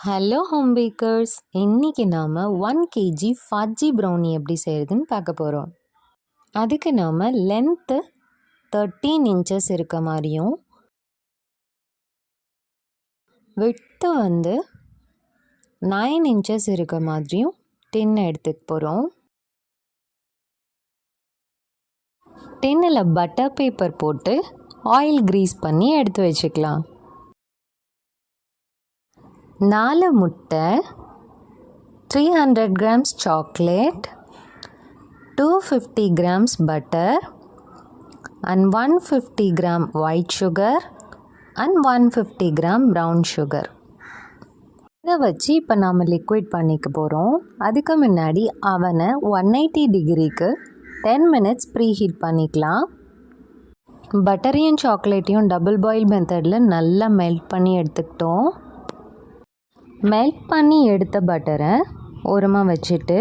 Hello home bakers, இன்றைக்கி நாம் 1 kg ஃபஜ்ஜி brownie எப்படி செய்கிறதுன்னு பார்க்க போகிறோம். அதுக்கு நாம் லென்த்து 13 இன்ச்சஸ் இருக்க மாதிரியும் விட்த்து 9 இன்ச்சஸ் இருக்க மாதிரியும் டின்னை எடுத்துக்க போகிறோம். டின்னில் பட்டர் பேப்பர் போட்டு ஆயில் க்ரீஸ் பண்ணி எடுத்து வச்சுக்கலாம். 4 முட்டை, 300 grams chocolate, 250 grams butter and 150 gram white sugar and 150 gram brown sugar. இதை வச்சு இப்போ நாம் லிக்விட் பண்ணிக்க போகிறோம். அதுக்கு முன்னாடி அவனை 180 டிகிரிக்கு 10 minutes ப்ரீ ஹீட் பண்ணிக்கலாம். பட்டரையும் சாக்லேட்டையும் டபுள் பாயில் மெத்தடில் நல்லா மெல்ட் பண்ணி எடுத்துக்கிட்டோம். மெல்ட் பண்ணி எடுத்த பட்டரை ஓரமாக வச்சுட்டு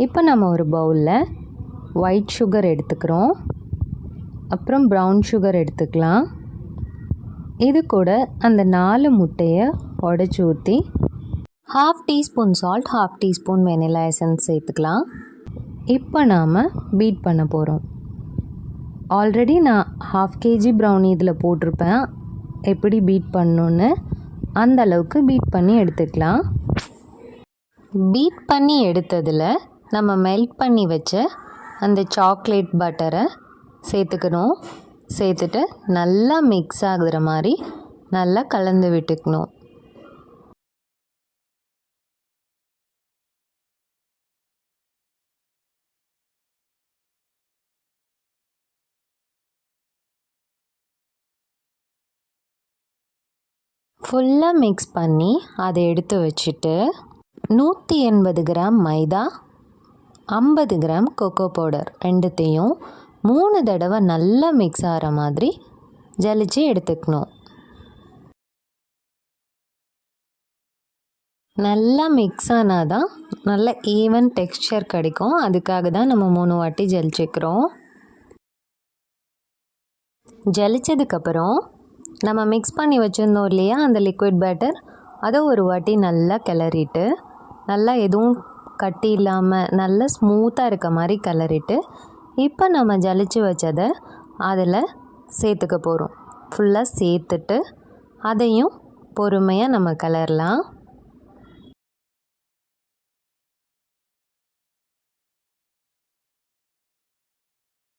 இப்போ நம்ம ஒரு பவுலில் ஒயிட் சுகர் எடுத்துக்கிறோம். அப்புறம் ப்ரௌன் சுகர் எடுத்துக்கலாம். இது கூட அந்த 4 முட்டையை உடச்சி ஊற்றி 1/2 teaspoon salt, 1/2 teaspoon vanilla essence சேர்த்துக்கலாம். இப்போ நாம் பீட் பண்ண போகிறோம். ஆல்ரெடி நான் 1/2 kg ப்ரௌனி இதில் போட்டிருப்பேன். எப்படி பீட் பண்ணணுன்னு அந்த அளவுக்கு பீட் பண்ணி எடுத்துக்கலாம். பீட் பண்ணி எடுத்ததில் நம்ம மெல்ட் பண்ணி வச்ச அந்த சாக்லேட் பட்டரை சேர்த்துக்கணும். சேர்த்துட்டு நல்லா மிக்ஸ் ஆகுற மாதிரி நல்லா கலந்து விட்டுக்கணும். ஃபுல்லாக மிக்ஸ் பண்ணி அதை எடுத்து வச்சுட்டு 180 கிராம் மைதா, 50 கிராம் கொக்கோ பவுடர் ரெண்டுத்தையும் 3 தடவை நல்லா மிக்ஸ் ஆகிற மாதிரி ஜலிச்சு எடுத்துக்கணும். நல்லா மிக்ஸ் ஆனால் தான் நல்ல ஈவன் டெக்ஸ்சர் கிடைக்கும். அதுக்காக தான் நம்ம 3 வாட்டி ஜலிச்சுக்கிறோம். ஜலிச்சதுக்கப்புறம் நம்ம மிக்ஸ் பண்ணி வச்சுருந்தோம் இல்லையா அந்த லிக்விட் பேட்டர், அதை ஒரு வாட்டி நல்லா கிளறிட்டு நல்லா எதுவும் கட்டி இல்லாமல் நல்லா ஸ்மூத்தாக இருக்க மாதிரி கிளறிட்டு இப்போ நம்ம ஜலிச்சு வச்சதை அதில் சேர்த்துக்க போகிறோம். ஃபுல்லாக சேர்த்துட்டு அதையும் பொறுமையாக நம்ம கிளறலாம்.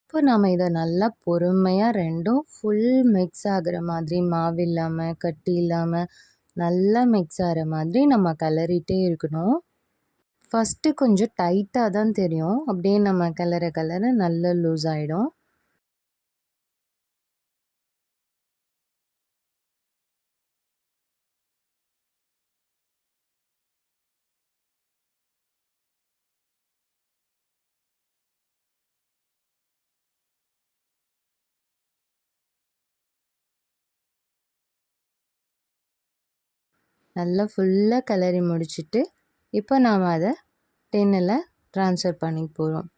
இப்போ நம்ம இதை நல்லா பொறுமையாக ரெண்டும் ஃபுல் மிக்ஸ் ஆகிற மாதிரி, மாவு இல்லாமல் கட்டி இல்லாமல் நல்லா மிக்ஸ் ஆகிற மாதிரி நம்ம கிளறிட்டே இருக்கணும். ஃபஸ்ட்டு கொஞ்சம் டைட்டாக தான் தெரியும். அப்படியே நம்ம கிளற நல்லா லூஸ் ஆகிடும். நல்லா ஃபுல்லாக கிளறி முடிச்சுட்டு இப்போ நாம் அதை டின்னில் ட்ரான்ஸ்ஃபர் பண்ணிக்க போகிறோம்.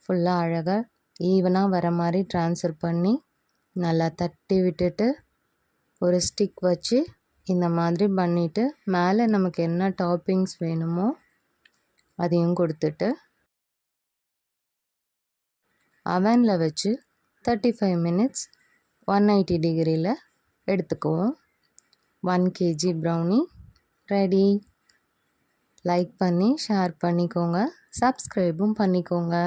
ஃபுல்லாக அழகாக ஈவனாக வர மாதிரி ட்ரான்ஸ்ஃபர் பண்ணி நல்லா தட்டி விட்டுட்டு ஒரு ஸ்டிக் வச்சு இந்த மாதிரி பண்ணிவிட்டு மேலே நமக்கு என்ன டாப்பிங்ஸ் வேணுமோ அதையும் கொடுத்துட்டு அவனில் வச்சு 35 minutes 180 டிகிரியில் எடுத்துக்குவோம். 1 kg ப்ரௌனி ரெடி. லைக் பண்ணி ஷேர் பண்ணிக்கோங்க, சப்ஸ்கிரைபும் பண்ணிக்கோங்க.